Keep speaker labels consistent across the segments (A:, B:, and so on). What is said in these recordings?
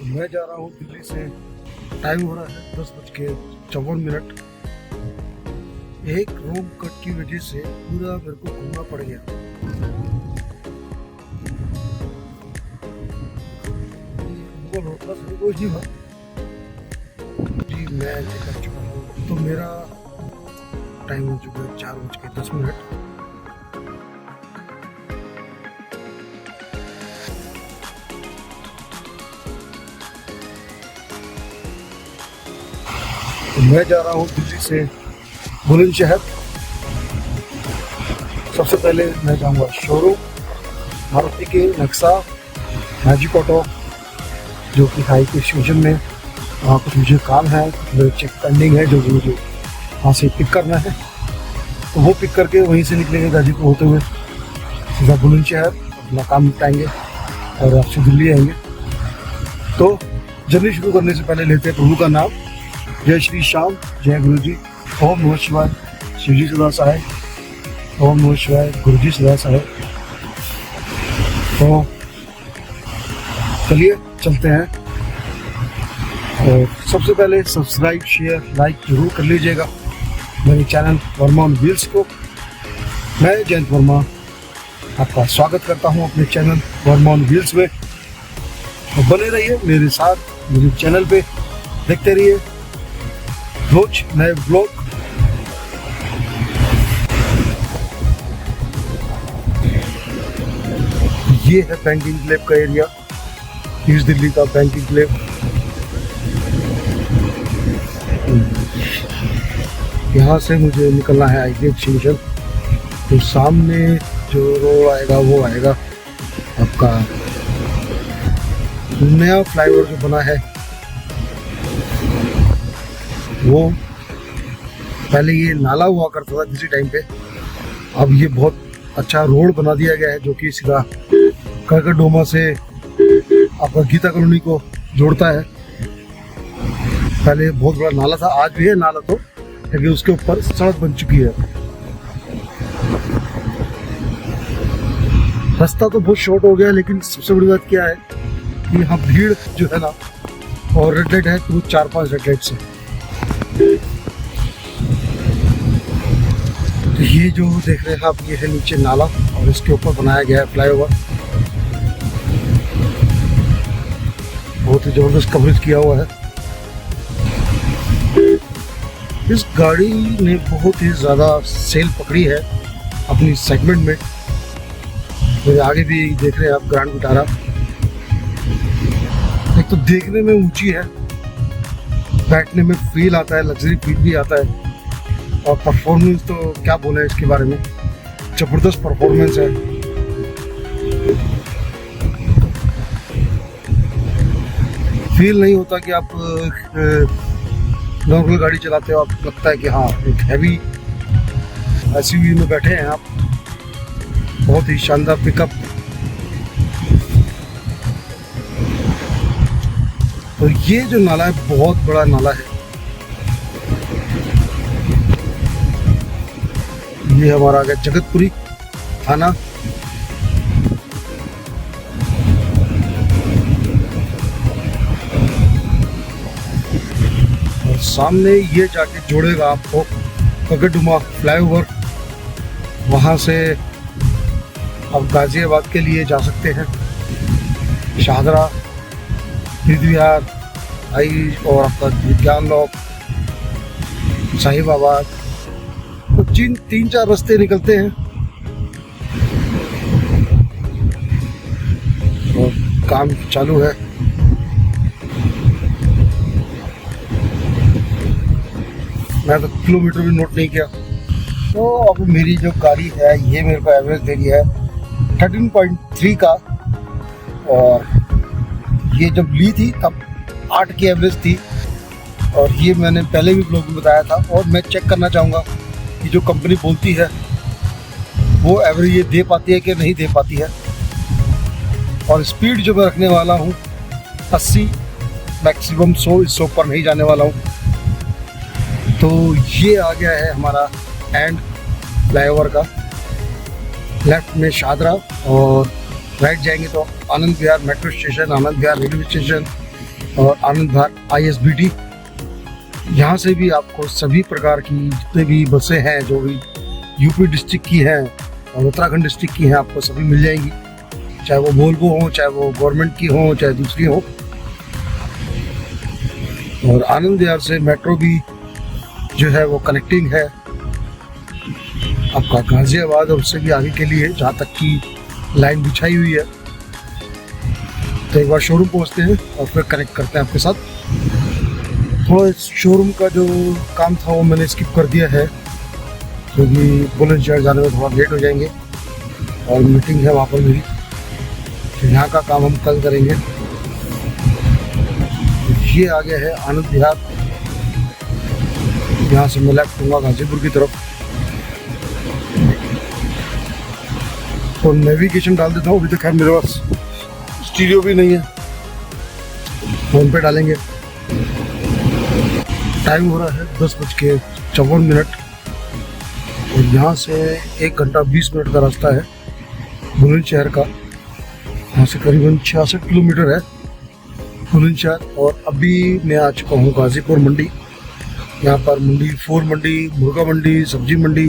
A: मैं जा रहा हूँ दिल्ली से। टाइम हो रहा है 10:54। एक रोड कट की वजह से पूरा मेरे को घूमना पड़ गया। गूगल रोड का सही कुछ नहीं हुआ जी। मैं कर चुका हूँ तो मेरा टाइम हो चुका है 4:10। तो मैं जा रहा हूँ दिल्ली से बुलंदशहर। सबसे पहले मैं जाऊँगा शोरूम मारुति के नक्शा मैजिक ऑटो, जो कि हाई के स्टेशन में। वहाँ कुछ मुझे काम है, मेरे चेक पेंडिंग है, जो मुझे वहाँ से पिक करना है। तो वो पिक करके वहीं से निकलेंगे गाजीपुर होते हुए सीधा बुलंदशहर, अपना काम निपटाएंगे और आपसे दिल्ली आएंगे। तो जर्नी शुरू करने से पहले लेते हैं प्रभु का नाम। जय श्री श्याम, जय गुरु जी, ओम नमः शिवाय, शिव जी सदा सहाय, ओम नमः शिवाय, गुरु जी सदा सहाय। तो चलिए चलते हैं। और सबसे पहले सब्सक्राइब, शेयर, लाइक जरूर कर लीजिएगा मेरे चैनल वर्मा ऑन व्हील्स को। मैं जयंत वर्मा आपका स्वागत करता हूं अपने चैनल वर्मा ऑन व्हील्स में। तो बने रहिए मेरे साथ मेरे चैनल पे, देखते रहिए रोज नए ब्लॉग। ये है बैंकिंग क्लेव का एरिया, ईस्ट दिल्ली का बैंकिंग क्लेव। यहाँ से मुझे निकलना है ITX जंक्शन। तो सामने जो रोड आएगा वो आएगा आपका नया फ्लाईओवर जो बना है वो। पहले ये नाला हुआ करता था किसी टाइम पे, अब ये बहुत अच्छा रोड बना दिया गया है, जो कि सीधा करकटडोमा से आपका गीता कॉलोनी को जोड़ता है। पहले बहुत बड़ा नाला था, आज भी है नाला तो, लेकिन उसके ऊपर सड़क बन चुकी है। रास्ता तो बहुत शॉर्ट हो गया, लेकिन सबसे बड़ी बात क्या है कि यहाँ भीड़ जो है ना, और रेड लाइट है तो 4-5 रेड लाइट से। तो ये जो देख रहे हैं आप, ये है नीचे नाला और इसके ऊपर बनाया गया है फ्लाईओवर। बहुत ही जबरदस्त कवरेज किया हुआ है। इस गाड़ी ने बहुत ही ज़्यादा सेल पकड़ी है अपनी सेगमेंट में। मेरे आगे भी देख रहे हैं आप ग्रैंड विटारा। एक तो देखने में ऊंची है, बैठने में फील आता है, लग्जरी फील भी आता है, और परफॉर्मेंस तो क्या बोले इसके बारे में, जबरदस्त परफॉर्मेंस है। फील नहीं होता कि आप नॉर्मल गाड़ी चलाते हो, आपको लगता है कि हाँ एक हैवी SUV में बैठे हैं आप। बहुत ही शानदार पिकअप। तो ये जो नाला है बहुत बड़ा नाला है। ये हमारा आ गया जगतपुरी थाना। और सामने ये जाके जोड़ेगा आपको करकटडोमा फ्लाईओवर। वहाँ से आप गाजियाबाद के लिए जा सकते हैं, शाहदरा, तीर्थ विहार आई और आपका विज्ञान लॉक, साहिबाबाद। तो 3-4 रास्ते निकलते हैं और काम चालू है। मैं तो किलोमीटर भी नोट नहीं किया। तो अब मेरी जो गाड़ी है ये मेरे को एवरेज दे रही है 13.3 का, और ये जब ली थी तब 8 की एवरेज थी। और ये मैंने पहले भी ब्लॉग में बताया था, और मैं चेक करना चाहूँगा कि जो कंपनी बोलती है वो एवरेज ये दे पाती है कि नहीं दे पाती है। और स्पीड जो मैं रखने वाला हूँ 80, मैक्सिमम 100, इससे ऊपर नहीं जाने वाला हूँ। तो ये आ गया है हमारा एंड फ्लाईओवर का। लेफ्ट में शाहदरा और राइट जाएंगे तो Anand Vihar metro station, Anand Vihar railway station, और आनंद विहार ISBT। यहाँ से भी आपको सभी प्रकार की जितने भी बसें हैं जो भी यूपी डिस्ट्रिक्ट की हैं और उत्तराखंड डिस्ट्रिक्ट की हैं आपको सभी मिल जाएंगी, चाहे वो वोल्वो हो, चाहे वो गवर्नमेंट की हो, चाहे दूसरी हो। और आनंद विहार से मेट्रो भी जो है वो कनेक्टिंग है आपका गाजियाबाद और उससे भी आगे के लिए, जहाँ तक की लाइन बिछाई हुई है। तो एक बार शोरूम पहुँचते हैं और फिर कनेक्ट करते हैं आपके साथ। थोड़ा शोरूम का जो काम था वो मैंने स्किप कर दिया है क्योंकि बुलंदशहर जाने में थोड़ा लेट हो जाएंगे और मीटिंग है वहाँ पर मेरी, तो यहाँ का काम हम कल करेंगे। ये आ गया है आनंद विहार, यहाँ से मैं लेफ्ट लूँगा गाजीपुर की तरफ। तो नेविगेशन डाल देता हूँ, अभी तक है मेरे पास स्टीरियो भी नहीं है, फ़ोन पे डालेंगे। टाइम हो रहा है 10:54 और यहाँ से 1 घंटा 20 मिनट का रास्ता है बुलंदशहर का। यहाँ से करीबन 66 किलोमीटर है बुलंदशहर। और अभी मैं आ चुका हूँ गाजीपुर मंडी। यहाँ पर मंडी, फूल मंडी, मुर्गा मंडी, सब्जी मंडी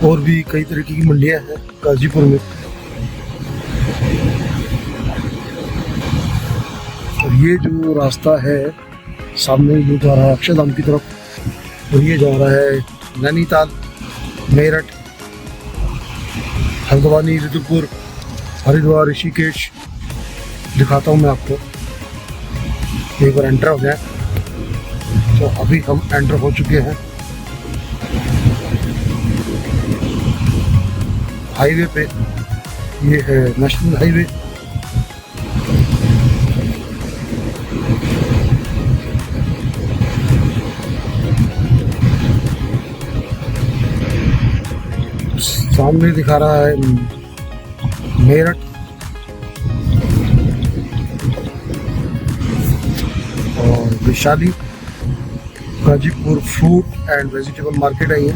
A: और भी कई तरीके की मंडियाँ हैं गाजीपुर में। और ये जो रास्ता है सामने ये जा रहा है अक्षरधाम की तरफ और ये जा रहा है नैनीताल, मेरठ, हल्द्वानी, रुद्रपुर, हरिद्वार, ऋषिकेश। दिखाता हूँ मैं आपको, एक बार एंटर हो जाए। तो अभी हम एंटर हो चुके हैं हाईवे पे। ये है नेशनल हाईवे। सामने दिखा रहा है मेरठ और Vaishali. Ghazipur fruit and vegetable market है ये।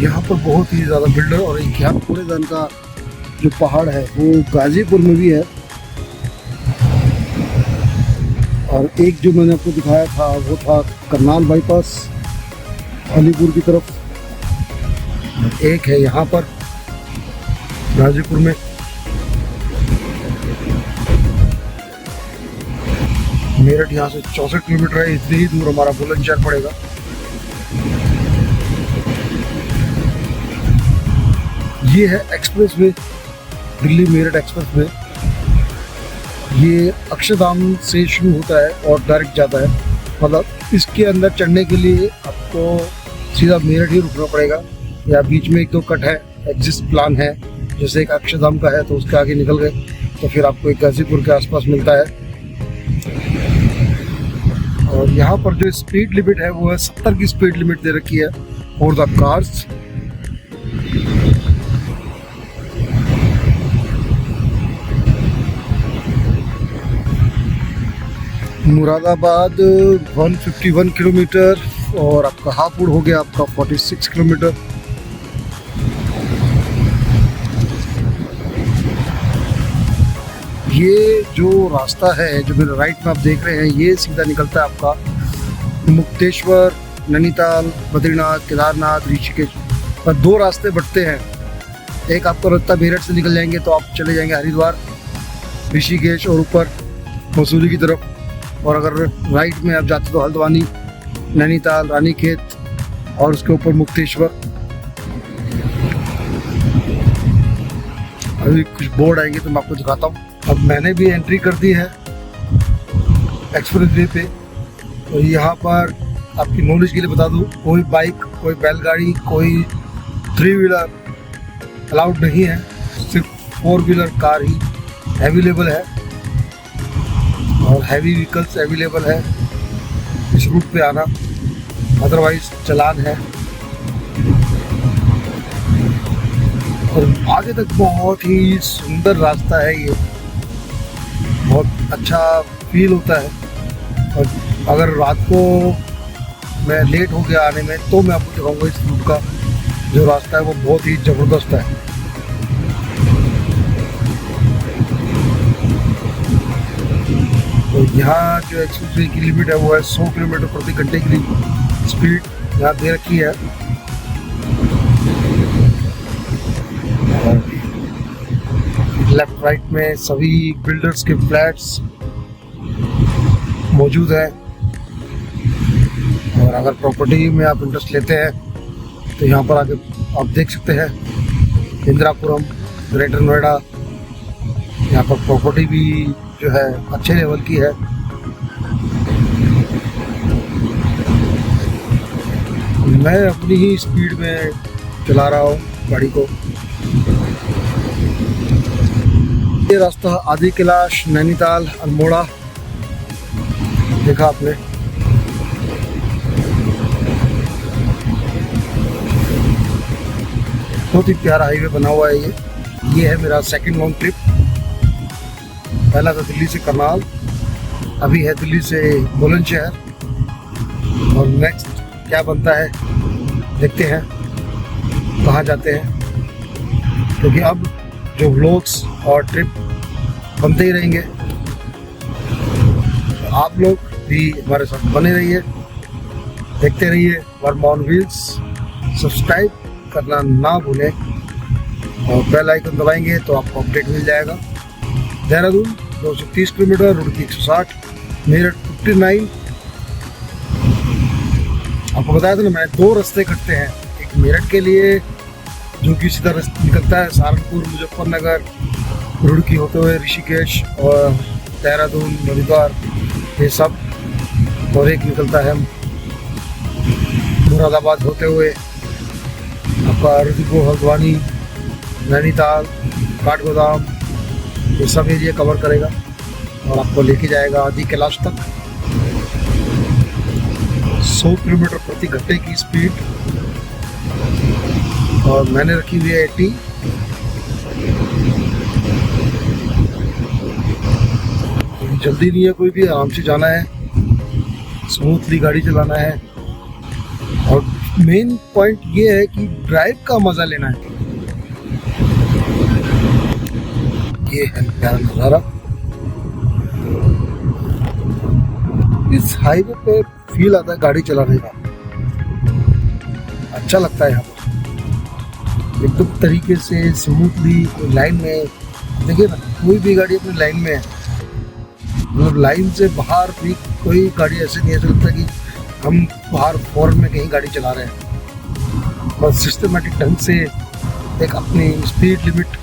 A: यहाँ पर बहुत ही ज़्यादा बिल्डर और एक यहाँ कूड़ेदान का जो पहाड़ है वो गाजीपुर में भी है। और एक जो मैंने आपको दिखाया था वो था करनाल बाईपास अलीपुर की तरफ। एक है यहाँ पर गाजीपुर में। मेरठ यहाँ से 64 किलोमीटर है, इतनी ही दूर हमारा बुलंदशहर पड़ेगा। ये है express way, Delhi Meerut express way. ये अक्षरधाम से शुरू होता है और डायरेक्ट जाता है। मतलब इसके अंदर चढ़ने के लिए आपको सीधा मेरठ ही रुकना पड़ेगा, या बीच में 1-2 कट है, एग्जिस्ट प्लान है। जैसे एक अक्षरधाम का है तो उसके आगे निकल गए तो फिर आपको एक गाजीपुर के आसपास मिलता है। और यहाँ पर जो स्पीड लिमिट है वो है 70 की स्पीड लिमिट दे रखी है for the cars. Moradabad 151 kilometre और आपका हापुड़ हो गया आपका 46 किलोमीटर। ये जो रास्ता है जो मेरे राइट में आप देख रहे हैं ये सीधा निकलता है आपका मुक्तेश्वर, नैनीताल, बद्रीनाथ, केदारनाथ, ऋषिकेश। पर 2 रास्ते बढ़ते हैं। एक आपका रास्ता मेरठ से निकल जाएंगे तो आप चले जाएंगे हरिद्वार, ऋषिकेश और ऊपर मसूरी की तरफ। और अगर राइट में आप जाते तो हल्द्वानी, नैनीताल, रानीखेत और उसके ऊपर मुक्तेश्वर। अभी कुछ बोर्ड आएंगे तो मैं आपको दिखाता हूँ। अब मैंने भी एंट्री कर दी है एक्सप्रेस वे पे। तो यहाँ पर आपकी नॉलेज के लिए बता दूँ, कोई बाइक, कोई बैलगाड़ी, कोई 3 व्हीलर अलाउड नहीं है, सिर्फ 4 व्हीलर कार ही अवेलेबल है और हैवी व्हीकल्स अवेलेबल है इस रूट पे आना, अदरवाइज चालान है। और आगे तक बहुत ही सुंदर रास्ता है, ये बहुत अच्छा फील होता है। और अगर रात को मैं लेट हो गया आने में तो मैं आपको दिखाऊंगा इस रूट का जो रास्ता है वो बहुत ही ज़बरदस्त है। यहाँ जो एक्सप्रेसवे की लिमिट है वो है 100 किलोमीटर प्रति घंटे की स्पीड यहाँ दे रखी है। लेफ्ट राइट में सभी बिल्डर्स के फ्लैट्स मौजूद हैं। और अगर प्रॉपर्टी में आप इंटरेस्ट लेते हैं तो यहाँ पर आके आप देख सकते हैं इंदिरापुरम, ग्रेटर नोएडा। यहाँ पर प्रॉपर्टी भी जो है अच्छे लेवल की है। मैं अपनी ही स्पीड में चला रहा हूँ गाड़ी को। ये रास्ता आदि कैलाश, नैनीताल, अल्मोड़ा देखा आपने। बहुत ही प्यारा हाईवे बना हुआ है ये है मेरा सेकंड लॉन्ग ट्रिप। पहला था दिल्ली से करनाल, अभी है दिल्ली से बुलंदशहर। और नेक्स्ट क्या बनता है देखते हैं कहाँ जाते हैं, क्योंकि अब जो व्लॉग्स और ट्रिप बनते ही रहेंगे। आप लोग भी हमारे साथ बने रहिए, देखते रहिए वर्मा ऑन व्हील्स। सब्सक्राइब करना ना भूलें और बेल आइकन दबाएंगे तो आपको अपडेट मिल जाएगा। देहरादून 230 किलोमीटर, रुड़की 160, मेरठ 59। आपको बताया था ना, मैंने 2 रास्ते कटते हैं। एक मेरठ के लिए जो कि सीधा रास्ता निकलता है सहारनपुर, मुजफ्फरनगर, रुड़की होते हुए ऋषिकेश और देहरादून, हरिद्वार ये सब। और एक निकलता है मुरादाबाद होते हुए आपका रुद्रपुर, हल्द्वानी, नैनीताल, काठगोदाम ये सब एरिया कवर करेगा और आपको लेके जाएगा आदि कैलाश तक। 100 किलोमीटर प्रति घंटे की स्पीड और मैंने रखी हुई है 80। जल्दी नहीं है कोई भी, आराम से जाना है, स्मूथली गाड़ी चलाना है। और मेन पॉइंट ये है कि ड्राइव का मजा लेना है। ये है प्यारा नज़ारा। इस हाईवे पे फील आता है गाड़ी चलाने का, अच्छा लगता है यहाँ पर एकदम तरीके से स्मूथली। लाइन में देखिए ना, कोई भी गाड़ी अपनी लाइन में है, मतलब लाइन से बाहर भी कोई गाड़ी ऐसे नहीं ऐसा लगता कि हम बाहर फॉरन में कहीं गाड़ी चला रहे हैं। बस सिस्टमेटिक ढंग से एक अपनी स्पीड लिमिट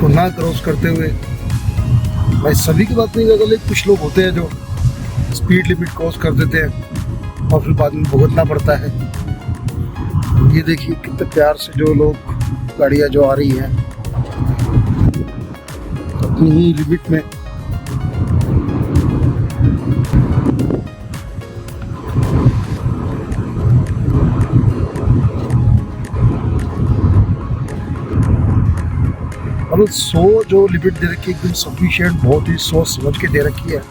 A: को ना क्रॉस करते हुए। मैं सभी की बात नहीं करता, लेकिन कुछ लोग होते हैं जो स्पीड लिमिट क्रॉस कर देते हैं और फिर बाद में भुगतना पड़ता है। ये देखिए कितने प्यार से जो लोग गाड़ियाँ जो आ रही हैं अपनी ही लिमिट में। मतलब 100 जो लिमिट दे रखी है एकदम सफिशिएंट, बहुत ही सोच समझ के दे रखी है।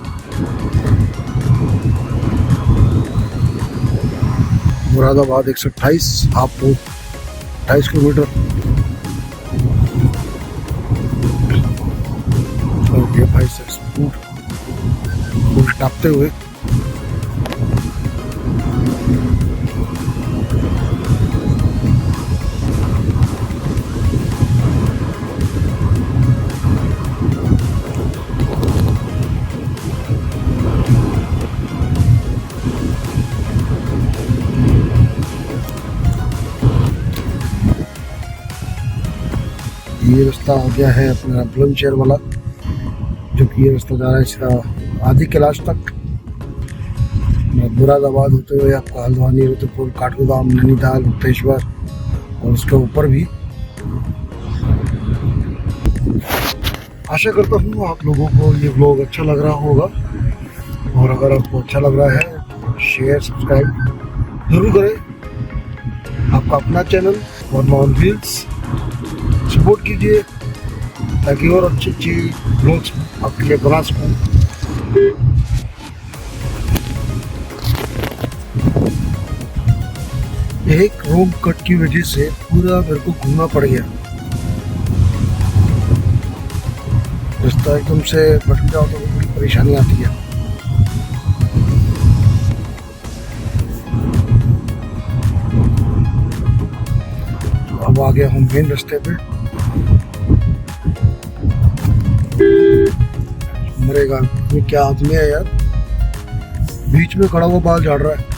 A: Moradabad 128, half 28 kilometre. और ये भाई से स्पीड टापते हुए ये रास्ता आ गया है अपना बुलंदशहर वाला, जो कि ये रास्ता जा रहा है सीधा आदि कैलाश तक। मुरादाबाद होते हुए आपका हल्द्वानी, रुद्रपुर, काठगोदाम, नैनीताल, मुक्तेश्वर और उसके ऊपर भी। आशा करता हूँ आप लोगों को ये व्लॉग अच्छा लग रहा होगा, और अगर आपको अच्छा लग रहा है शेयर सब्सक्राइब जरूर करें। आपका अपना channel Verma on wheels support कीजिए ताकि और अच्छी अच्छी व्लॉग्स आपके लिए बना सकूँ। एक रोड कट की वजह से पूरा मेरे को घूमना पड़ गया, रास्ता एकदम से भटक जाओ तो परेशानी आती है। तो अब आ गया हूँ मेन रास्ते पे। मरेगा, ये क्या आदमी है यार, बीच में खड़ा हुआ बाल झाड़ रहा है।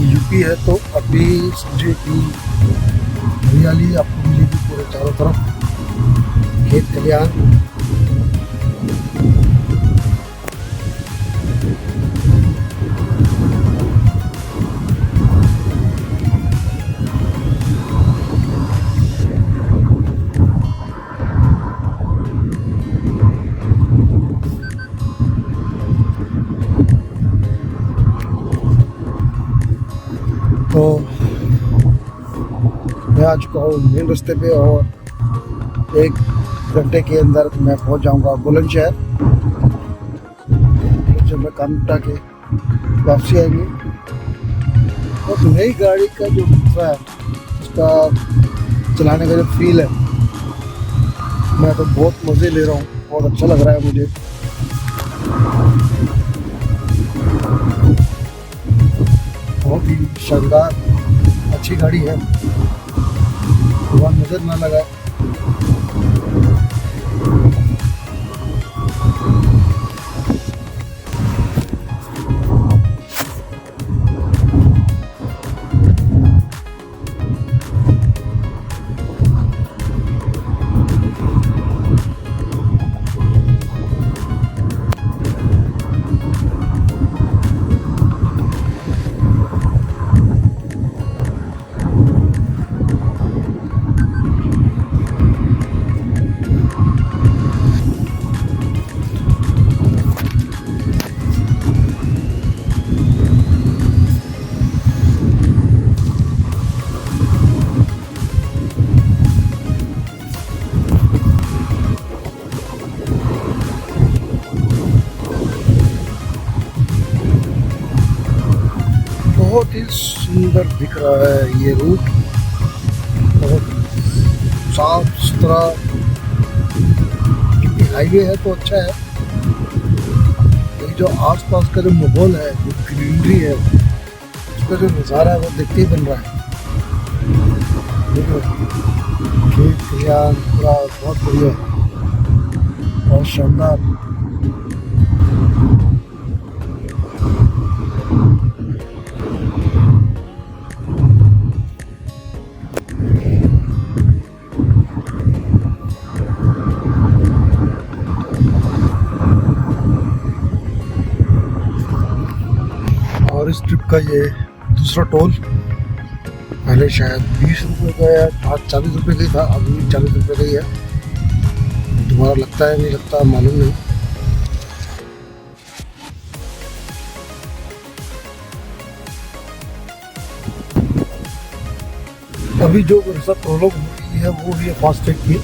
A: यूपी है तो अभी समझिए कि हरियाली आपको मिलेगी पूरे चारों तरफ, खेत खलियान। तो मैं आ चुका हूँ मेन रास्ते पे और 1 घंटे के अंदर मैं पहुँच जाऊँगा बुलंदशहर। जब मैं काम उठा के वापसी आएंगे। और नई गाड़ी का जो लुत्फ़ है, उसका चलाने का जो फील है, मैं तो बहुत मज़े ले रहा हूँ, बहुत अच्छा लग रहा है मुझे। बहुत ही शानदार अच्छी गाड़ी है, भगवान नजर ना लगाए। बहुत ही सुंदर दिख रहा है ये रूट, बहुत साफ सुथरा। क्योंकि हाईवे है तो अच्छा है, ये जो आसपास का जो माहौल है, जो ग्रीनरी है, उसका जो नज़ारा है वो देखते ही बन रहा है। देखो खेत खलियान पूरा बहुत बढ़िया है, बहुत शानदार। और इस ट्रिप का ये दूसरा टोल, पहले शायद 20 रुपये का या 40 रुपये का ही था, अभी 40 रुपये का ही है। दोबारा लगता है नहीं लगता मालूम नहीं। अभी जो मेरे साथ प्रॉब्लम हो रही है वो भी है फास्टैग की,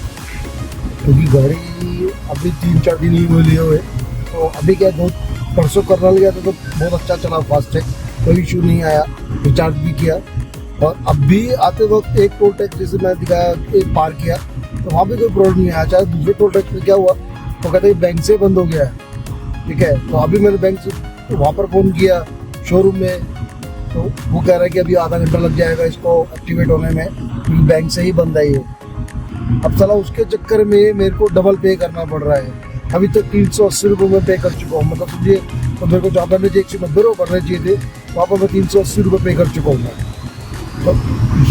A: क्योंकि गाड़ी अभी 3-4 दिन ही हुए लिए हुए। तो अभी क्या, बहुत परसों करने गया था तो बहुत अच्छा चला फास्टैग, कोई इशू नहीं आया, रिचार्ज भी किया। और अब भी आते वक्त एक टोल टैक्स जैसे मैं दिखाया, एक पार किया तो वहाँ भी कोई प्रॉब्लम नहीं आया। चाहे दूसरे टोल टैक्स में क्या हुआ, तो कहते हैं बैंक से बंद हो गया है। ठीक है, तो अभी मैंने बैंक से वहाँ पर फ़ोन किया शोरूम में, तो वो कह रहा है कि अभी आधा घंटा लग जाएगा इसको एक्टिवेट होने में, क्योंकि बैंक से ही बंद है ये। अब साला उसके चक्कर में मेरे को डबल पे करना पड़ रहा है। अभी तक 380 रुपये में पे कर चुका हूँ, मतलब समझिए, तो मेरे को जहाँ पर 190 रुपये भरने चाहिए थे, वहाँ पर मैं 380 रुपये पे कर चुका हूँ। तो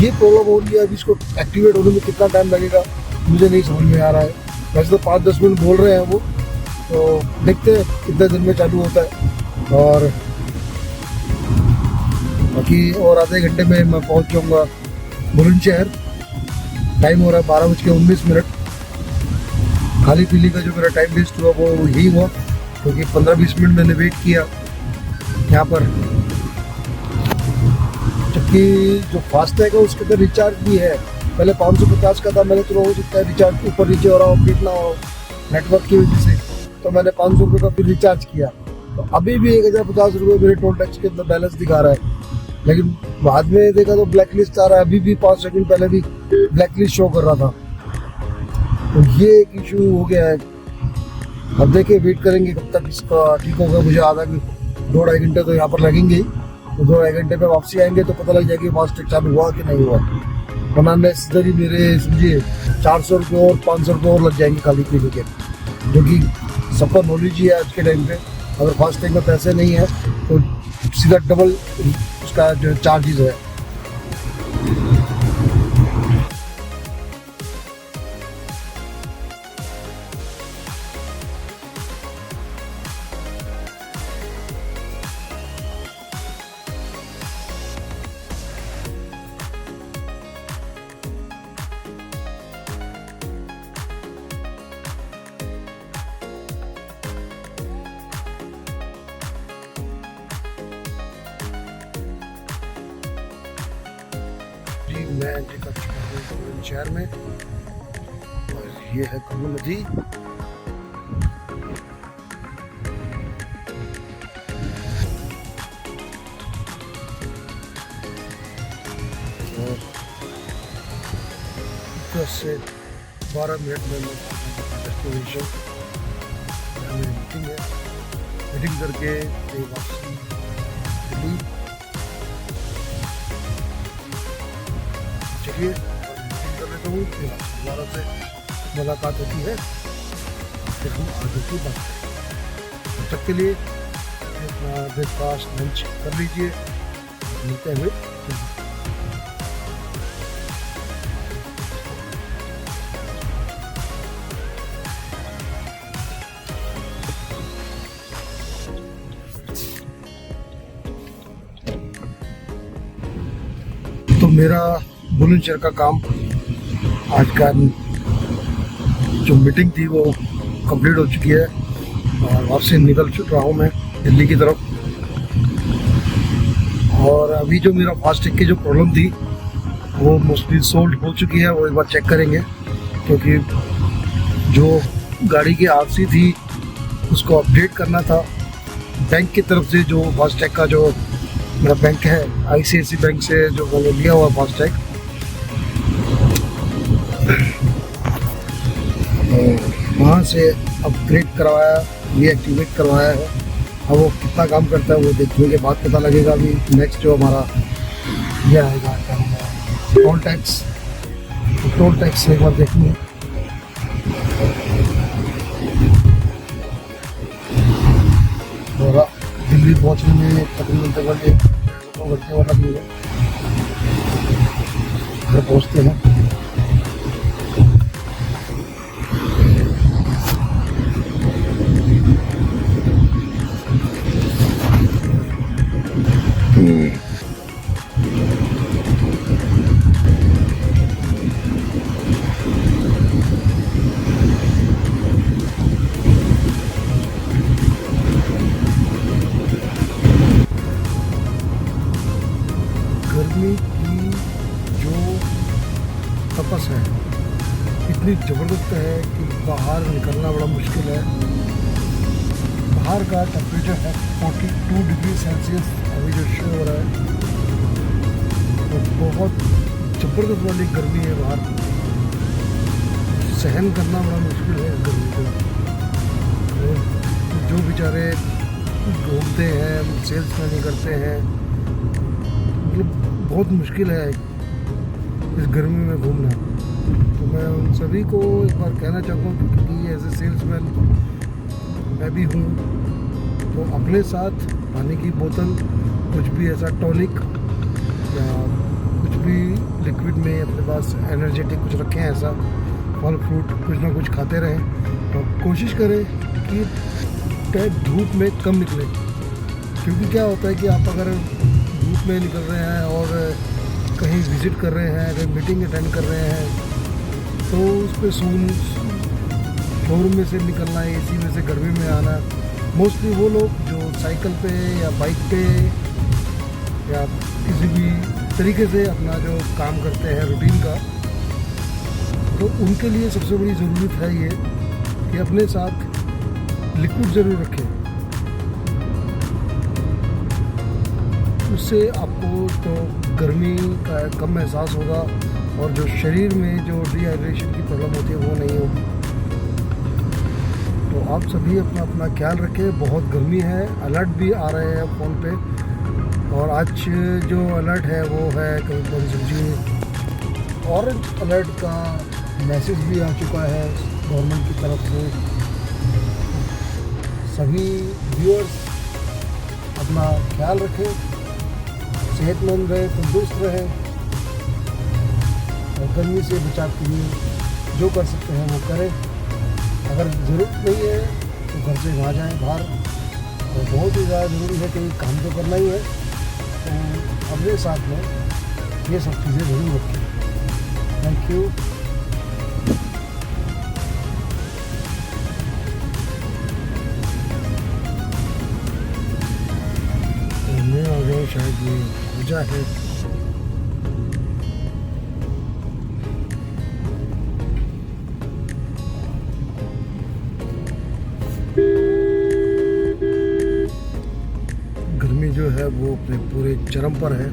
A: ये प्रॉब्लम हो रही है। अभी इसको एक्टिवेट होने में कितना टाइम लगेगा मुझे नहीं समझ में आ रहा है। वैसे तो 5-10 मिनट बोल रहे हैं वो, तो देखते हैं कितने दिन में चालू होता है। और बाकी और आधे घंटे में मैं पहुँच जाऊँगा बुलंदशहर। टाइम हो रहा है 12:19। खाली पीली का जो मेरा टाइम वेस्ट हुआ वो यही हुआ, क्योंकि 15-20 मिनट मैंने वेट किया यहाँ पर। जबकि जो फास्टैग है उसके अंदर रिचार्ज भी है। पहले 550 का था, मैंने तो हो सकता है रिचार्ज ऊपर नीचे हो रहा हो, अपडेट ना हो नेटवर्क की वजह से, तो मैंने 500 रुपये का फिर रिचार्ज किया। तो अभी भी 1050 रुपये मेरे टोल टैक्स के अंदर बैलेंस दिखा रहा है। लेकिन बाद में देखा तो ब्लैक लिस्ट आ रहा है, अभी भी 5 सेकंड पहले भी ब्लैक लिस्ट शो कर रहा था। तो ये एक इशू हो गया है। अब देखिए, वेट करेंगे कब तक इसका ठीक होगा। मुझे आधा 2-2.5 घंटे तो यहाँ पर लगेंगे ही। तो 2-2.5 घंटे पे वापसी आएंगे तो पता लग जाएगी फास्टैग चालू हुआ कि नहीं हुआ। वरना नेसेसरी मेरे समझिए 400 रुपये और 500 रुपये और लग जाएंगे खाली पीने के, जो कि सबका नॉलेज ही है आज के टाइम पे। अगर फास्टैग में पैसे नहीं है तो सीधा डबल उसका जो चार्जेस है। मैं एंट्री कर चुका हूँ शहर में, और ये है कुल्लू नदी। और 10 से 12 मिनट में डेस्टिनेशन मीटिंग है। मीटिंग करके वापसी दिल्ली। चलिए कर लेता हूँ, फिर दोबारा से मुलाकात होती है, फिर हम आगे की बात करेंगे। तब तक के लिए अपना ब्रेकफास्ट लंच कर लीजिए, मिलते हुए। तो मेरा बुलंदशहर का काम आज का जो मीटिंग थी वो कंप्लीट हो चुकी है, और वापस निकल चुका हूँ मैं दिल्ली की तरफ। और अभी जो मेरा फास्टैग की जो प्रॉब्लम थी वो मोस्टली सोल्व हो चुकी है। वो एक बार चेक करेंगे, क्योंकि जो गाड़ी की आरसी थी उसको अपडेट करना था बैंक की तरफ से। जो फास्टैग का जो मेरा बैंक है ICICI बैंक से जो मैंने लिया हुआ फास्टैग, वहाँ से अपग्रेड करवाया, रीएक्टिवेट करवाया है। अब वो कितना काम करता है वो देखने के बाद पता लगेगा। अभी नेक्स्ट जो हमारा यह आएगा क्या होगा, टोल टैक्स। तो टोल टैक्स एक बार देखेंगे। और दिल्ली पहुँचने में तकरीबन 2 घंटे वाला भी है। घर पहुँचते हैं। गर्मी की जो तपस है इतनी ज़बरदस्त है कि बाहर निकलना बड़ा मुश्किल है। बाहर का टेम्परेचर है 42 डिग्री सेल्सियस अभी जो शो हो रहा है। तो बहुत ज़बरदस्त वाली गर्मी है बाहर, सहन करना बड़ा मुश्किल है गर्मी को। तो जो बेचारे घूमते हैं, सेल्स मैनी करते हैं, मतलब बहुत मुश्किल है इस गर्मी में घूमना। तो मैं उन सभी को एक बार कहना चाहता हूँ, क्योंकि एज ए सेल्समैन मैं भी हूँ, तो अपने साथ पानी की बोतल, कुछ भी ऐसा टॉनिक या कुछ भी लिक्विड में अपने पास एनर्जेटिक कुछ रखें, ऐसा फल फ्रूट कुछ ना कुछ खाते रहें। और कोशिश करें कि धूप में कम निकलें, क्योंकि क्या होता है कि आप अगर धूप में निकल रहे हैं और कहीं विज़िट कर रहे हैं, कहीं मीटिंग अटेंड कर रहे हैं, तो उस पर शोरूम में से निकलना है, एसी में से गर्मी में आना। मोस्टली वो लोग जो साइकिल पे या बाइक पे या किसी भी तरीके से अपना जो काम करते हैं रूटीन का, तो उनके लिए सबसे बड़ी ज़रूरत है ये कि अपने साथ लिक्विड ज़रूर रखें। उससे आपको तो गर्मी का कम एहसास होगा और जो शरीर में जो डिहाइड्रेशन की प्रॉब्लम होती है वो नहीं होगी। तो आप सभी अपना अपना ख्याल रखें। बहुत गर्मी है, अलर्ट भी आ रहे हैं फ़ोन पे, और आज जो अलर्ट है वो है करीबन समझिए ऑरेंज अलर्ट का मैसेज भी आ चुका है गवर्नमेंट की तरफ से। सभी व्यूअर्स अपना ख्याल रखें, सेहतमंद रहे, तंदुरुस्त रहे और गर्मी से बचाव के लिए जो कर सकते हैं वो करें। अगर ज़रूरत नहीं है तो घर से ना जाएं बाहर, और बहुत ही ज़्यादा ज़रूरी है कि काम तो करना ही है, तो अपने साथ में ये सब चीज़ें ज़रूर रखें। Thank you. मैं आ गया, शायद ये पूजा है। गर्मी जो है वो अपने पूरे चरम पर है।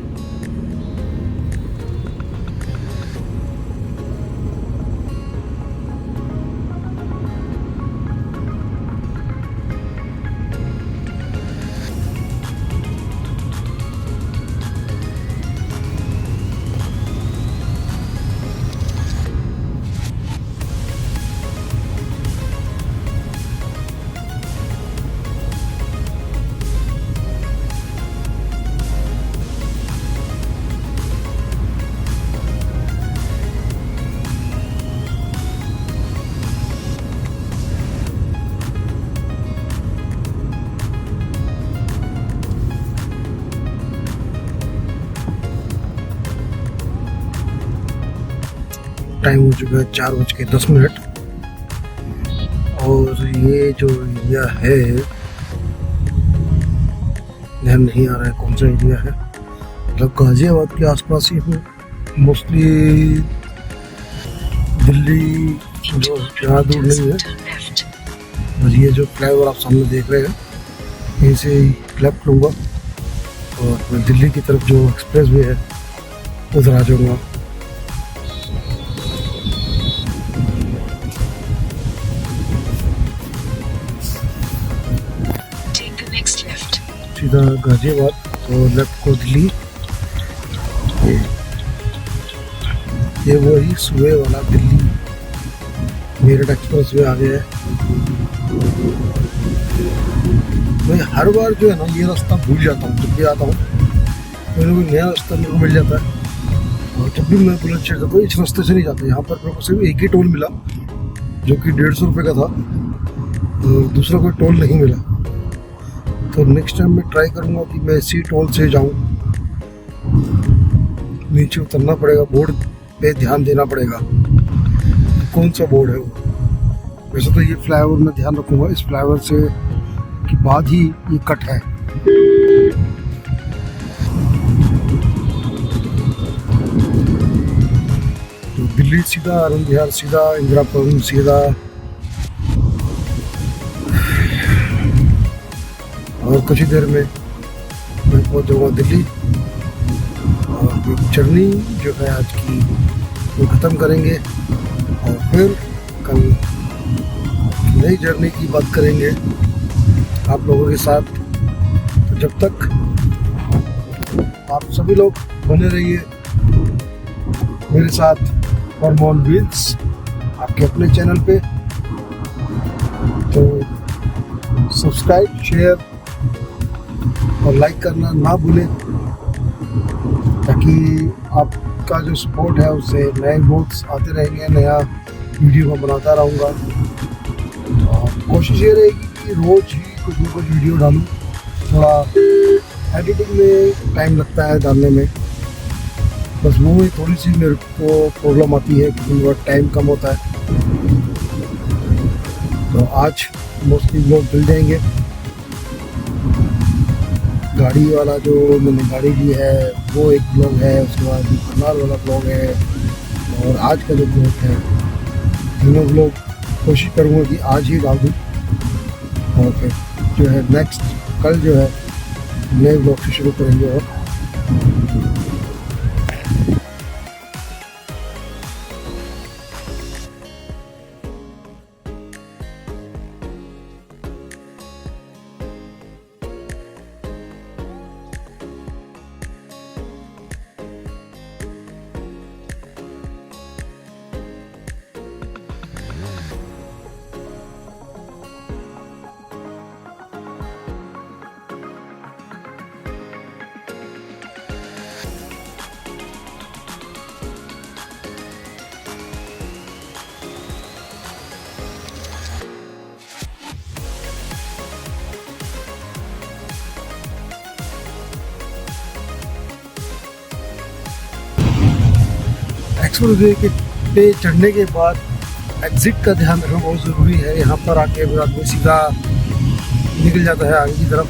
A: टाइम हो चुका है 4:10 और ये जो एरिया है, ध्यान नहीं आ रहा है कौन सा एरिया है, मतलब गाजियाबाद के आसपास ही हूँ। मोस्टली दिल्ली जो ज़्यादा दूर नहीं है, और ये जो फ्लाईओवर आप सामने देख रहे हैं यहीं से लेफ्ट लूँगा और मैं दिल्ली की तरफ जो एक्सप्रेस वे है उधर आ जाऊँगा। सीधा गाजियाबाद तो लेफ्ट को दिल्ली। ये वही सुबह वाला दिल्ली मेरठ एक्सप्रेस वे आ गया है। मैं हर बार जो है ना ये रास्ता भूल जाता हूँ, जब भी आता हूँ मेरे को नया रास्ता मेरे को मिल जाता है, और जब भी मैं बुलंदशहर जाता हूँ इस रास्ते से नहीं जाता। यहाँ पर मेरे को सिर्फ एक ही टोल मिला जो कि 150 रुपये का था, और दूसरा कोई टोल नहीं मिला। तो नेक्स्ट टाइम मैं ट्राई करूँगा कि मैं इसी टोल से जाऊँ। नीचे उतरना पड़ेगा, बोर्ड पे ध्यान देना पड़ेगा कौन सा बोर्ड है वो। वैसे तो ये फ्लाईओवर में ध्यान रखूँगा, इस फ्लाईओवर से के बाद ही ये कट है। तो दिल्ली सीधा, आनंद विहार सीधा, इंदिरापुरम सीधा, और कुछ ही देर में मैं पहुंच जाऊँगा दिल्ली। और जर्नी जो है आज की वो ख़त्म करेंगे और फिर कल नई जर्नी की बात करेंगे आप लोगों के साथ। तो जब तक आप सभी लोग बने रहिए मेरे साथ हॉर्मोन व्हील्स आपके अपने चैनल पे। तो सब्सक्राइब, शेयर और लाइक करना ना भूलें, ताकि आपका जो सपोर्ट है उससे नए व्लॉग्स आते रहेंगे, नया वीडियो मैं बनाता रहूँगा। और कोशिश ये रहेगी कि रोज़ ही कुछ ना कुछ वीडियो डालूँ। थोड़ा एडिटिंग में टाइम लगता है डालने में, बस वो ही थोड़ी सी मेरे को प्रॉब्लम आती है क्योंकि मेरा टाइम कम होता है। तो आज मोस्टली लोग मिल जाएंगे। गाड़ी वाला जो मैंने गाड़ी ली है वो एक ब्लॉग है, उसके बाद करनाल वाला ब्लॉग है और आज का जो ब्लॉग है, तीनों ब्लॉग कोशिश करूँगा कि आज ही डाल दूँ और फिर जो है नेक्स्ट कल जो है नए ब्लॉग से शुरू करेंगे। और एक्सप्रेसवे के पे चढ़ने के बाद एग्जिट का ध्यान रखना बहुत ज़रूरी है। यहाँ पर आके आदमी सीधा निकल जाता है आगे की तरफ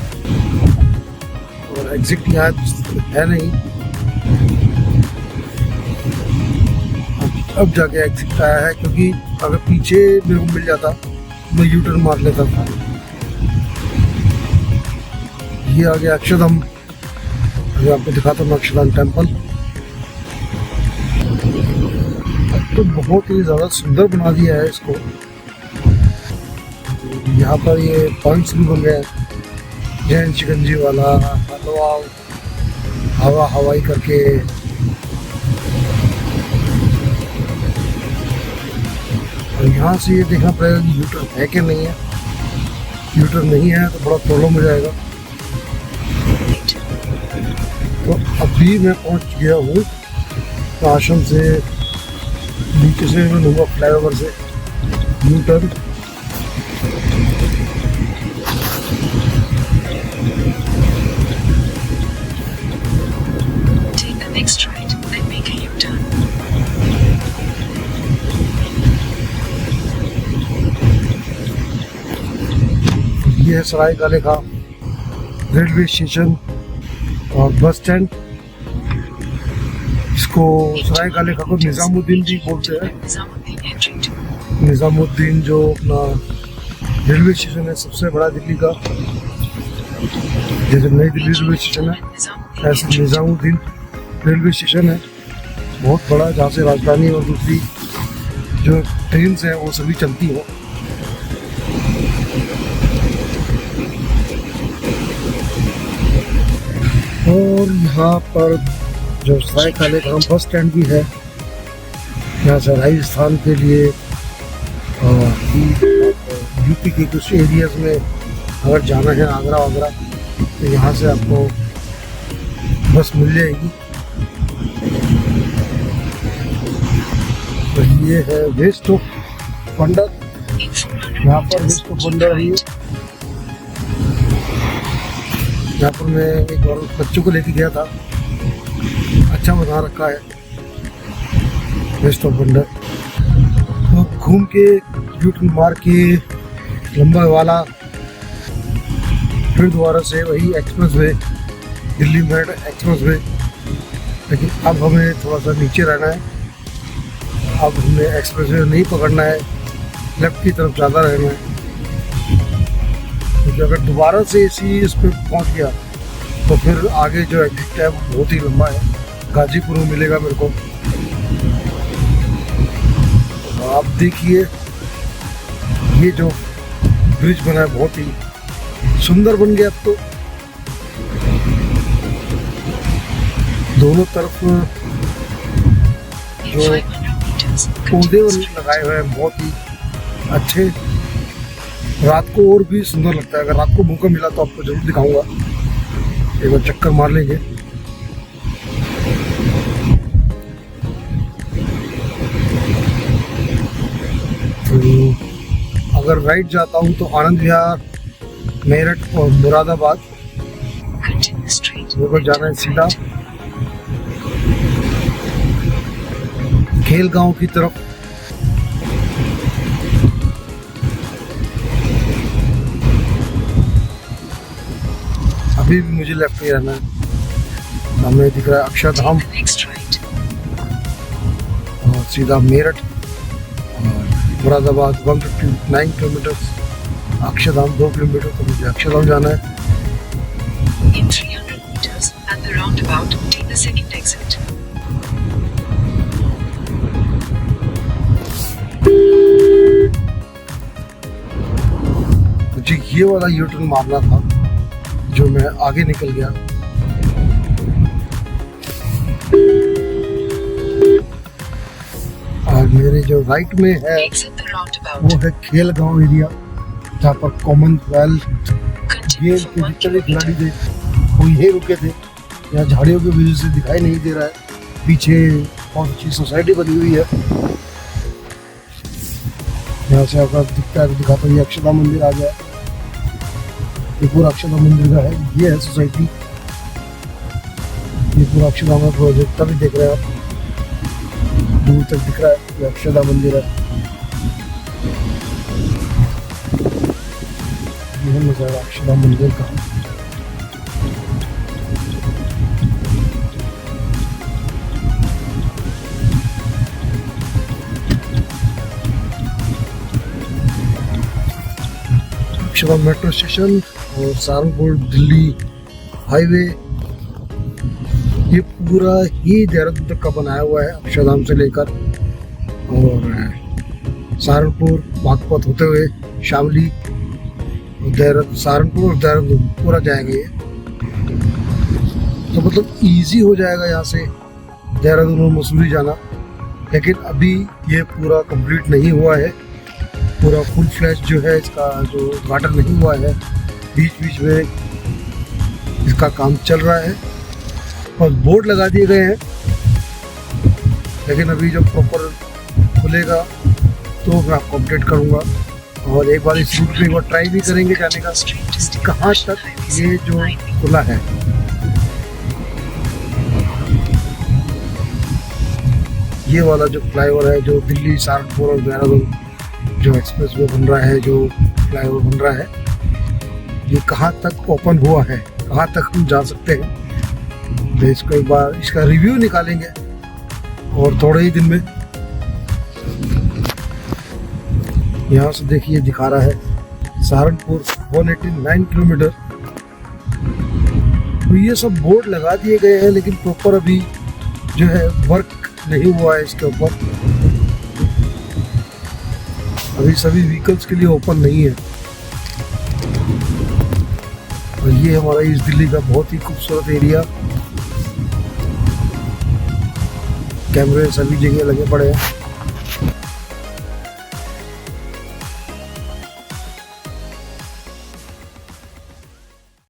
A: और एग्जिट यहाँ है नहीं। अब जाके एग्जिट आया है क्योंकि अगर पीछे मेरे को मिल जाता मैं यू टर्न मार लेता था। ये आ गया अक्षरधाम। अभी आपको दिखाता हूँ अक्षरधाम टेम्पल। तो बहुत ही ज़्यादा सुंदर बना दिया है इसको। यहाँ पर ये पॉइंट्स भी बन गए हैं, जैन शिकंजी वाला, हवा हवाई करके। और यहाँ से ये देखना पड़ेगा कि यूटर्न है कि नहीं है। यूटर्न नहीं है तो बड़ा प्रॉब्लम हो जाएगा। तो अभी मैं पहुँच गया हूँ आश्रम से नीचे से मैं लूँगा फ्लाईओवर से यू टर्न। ये है सरायकाले का रेलवे स्टेशन और बस स्टैंड। इसको सरायकाले का को निज़ामुद्दीन भी बोलते हैं। निज़ामुद्दीन जो अपना रेलवे स्टेशन है सबसे बड़ा दिल्ली का, जैसे नई दिल्ली रेलवे स्टेशन है ऐसे निज़ामुद्दीन रेलवे स्टेशन है बहुत बड़ा, जहाँ से राजधानी और दूसरी जो ट्रेन हैं वो सभी चलती हैं। और यहाँ पर जो सरायकाले का बस स्टैंड भी है, यहाँ से राजस्थान के लिए यूपी के कुछ एरियाज में अगर जाना है आगरा वगैरह तो यहाँ से आपको बस मिल जाएगी। तो ये है वेस्ट ऑफ बंडर। यहाँ पर वेस्ट ऑफ बंडर है। यहाँ पर मैं एक और बच्चों को लेके गया था, अच्छा बना रखा है वेस्ट ऑफ बंडर। तो घूम के यूटर्न मार के लंबा वाला फिर दोबारा से वही एक्सप्रेसवे दिल्ली मेरठ एक्सप्रेसवे। लेकिन अब हमें थोड़ा सा नीचे रहना है। अब हमें एक्सप्रेसवे नहीं पकड़ना है, लेफ्ट की तरफ ज़्यादा रहना है क्योंकि अगर दोबारा से इसी इस पर पहुँच गया तो फिर आगे जो एग्जिट है वो बहुत ही लंबा है। गाजीपुर में मिलेगा मेरे को। तो आप देखिए ये जो ब्रिज बना है बहुत ही सुंदर बन गया। अब तो दोनों तरफ जो पौधे लगाए हुए हैं बहुत ही अच्छे। रात को और भी सुंदर लगता है। अगर रात को मौका मिला तो आपको जरूर दिखाऊंगा, एक बार चक्कर मार लेंगे। तो अगर राइट जाता हूँ तो आनंद विहार, मेरठ और मुरादाबाद मेरे को जाना है सीधा। खेल गांव की तरफ। अभी भी मुझे लेफ्ट में रहना है। सामने दिख रहा है अक्षरधाम और सीधा मेरठ और मुरादाबाद 159 किलोमीटर, अक्षरधाम 2 किलोमीटर। तो मुझे अक्षरधाम जाना है।
B: In 300 meters at the roundabout, take the second exit.
A: मुझे ये वाला यू टर्न मारना था जो मैं आगे निकल गया। और मेरे जो राइट में है
B: Exit the roundabout.
A: वो है खेल गांव एरिया, जहाँ पर कॉमनवेल्थ
B: Continue
A: गेम
B: for
A: के
B: 1
A: जितने भी खिलाड़ी
B: kilometer.
A: थे वो यही रुके थे। यहाँ झाड़ियों की वजह से दिखाई नहीं दे रहा है। पीछे बहुत अच्छी सोसाइटी बनी हुई है। यहाँ से अगर दिखता है तो दिखाता हूँ। ये अक्षरधाम मंदिर आ गया। ये पूरा अक्षरधाम मंदिर का है। ये है सोसाइटी। ये पूरा अक्षरधाम प्रोजेक्ट भी देख रहे हैं आप, दूर तक दिख रहा है। ये अक्षरधाम मंदिर है। ये है नजारा अक्षरधाम मंदिर का। अक्षरधाम मेट्रो स्टेशन और सहारनपुर दिल्ली हाईवे, ये पूरा ही देहरादून तक का बनाया हुआ है। अक्षरधाम से लेकर और सहारनपुर बागपत होते हुए शामली, सहारनपुर और देहरादून पूरा जाएंगे। तो मतलब इजी हो जाएगा यहाँ से देहरादून और मसूरी जाना। लेकिन अभी ये पूरा कंप्लीट नहीं हुआ है। पूरा फुल फ्लैश जो है इसका जो उद्घाटन नहीं हुआ है। बीच बीच में इसका काम चल रहा है और बोर्ड लगा दिए गए हैं। लेकिन अभी जब प्रॉपर खुलेगा तो मैं आपको अपडेट करूँगा और एक बार इस रूट पे एक बार ट्राई भी करेंगे जाने का, कहाँ तक ये जो खुला है। ये वाला जो फ्लाईओवर है जो दिल्ली सहारनपुर और देहरादून जो एक्सप्रेस वे बन रहा है, जो फ्लाईओवर बन रहा है, ये कहाँ तक ओपन हुआ है, कहाँ तक हम जा सकते हैं। तो इसको एक बार इसका रिव्यू निकालेंगे और थोड़े ही दिन में। यहाँ से देखिए दिखा रहा है सहारनपुर 189 किलोमीटर। तो ये सब बोर्ड लगा दिए गए हैं लेकिन प्रॉपर अभी जो है वर्क नहीं हुआ है इसके ऊपर। अभी सभी व्हीकल्स के लिए ओपन नहीं है। और ये हमारा इस दिल्ली का बहुत ही खूबसूरत एरिया, कैमरे सभी जगह लगे पड़े हैं।